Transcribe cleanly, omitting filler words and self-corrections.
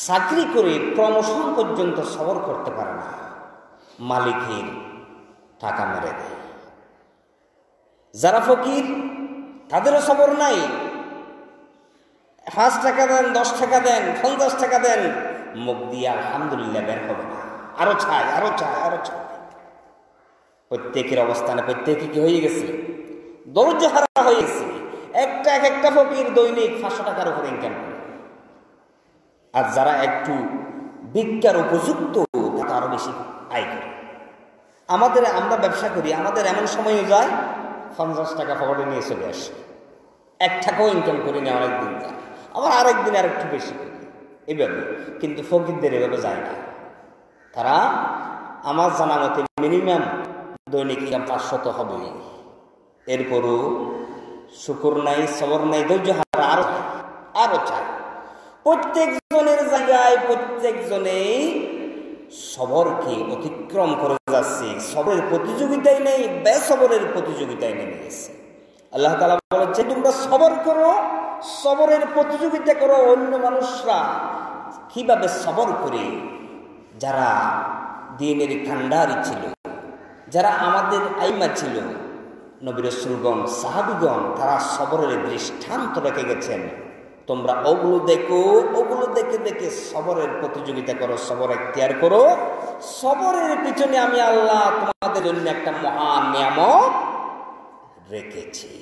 চাকরি করে প্রমোশন পর্যন্ত সবর করতে পারে না, মালিকের টাকা মেরে দেয়। যারা ফকির তাদেরও সবর নাই, 5 টাকা দেন, 10 টাকা দেন, 50 টাকা দেন, মুখ দিয়ে আলহামদুলিল্লাহ বের হবে না, আরো চাই, আরো চাই, আরো চাই। প্রত্যেকের অবস্থানে প্রত্যেকে কি হয়ে গেছে? ধৈর্য হারা হয়ে গেছে। এক একটা ফকির দৈনিক 500 টাকার উপরে ইনকাম করে। আর যারা একটু ভিক্ষার উপযুক্ত তারা আরো বেশি আয় করে। আমরা ব্যবসা করি, আমাদের এমন সময়ও যায় 50 টাকা পকেটে নিয়ে চলে আসে, 1 টাকাও ইনকাম করি না, অনেকদিন যায়, আবার আরেকদিন আর একটু বেশি করি, এভাবে। কিন্তু ফকিরদের এভাবে যায় না। তারা আমার জানা মতে মিনিমাম দৈনিক ইনকাম 500 তো হবেই। এরপরও শুকর নাই, সবর নাই, ধৈর্য হারা, আরো চায়। প্রত্যেক জনের জায়গায় প্রত্যেক জনেই সবরকে অতিক্রম করে যাচ্ছে। সবরের প্রতিযোগিতায় নেই, বেসবরের প্রতিযোগিতায় নেমে গেছে। আল্লাহ তাআলা বলেছে, তোমরা সবর করো, সবরের প্রতিযোগিতা করো। অন্য মানুষরা কিভাবে সবর করে, যারা দ্বীনের কান্ডারি ছিল, যারা আমাদের আইমা ছিল, নবী রাসূলগণ, সাহাবীগণ, তারা সবরের দৃষ্টান্ত রেখে গেছেন। তোমরা ওগুলো দেখো, ওগুলো দেখে দেখে সবরের প্রতিযোগিতা করো, সবর এখতিয়ার করো। সবরের পিছনে আমি আল্লাহ তোমাদের জন্য একটা মহান নিয়ামত রেখেছি।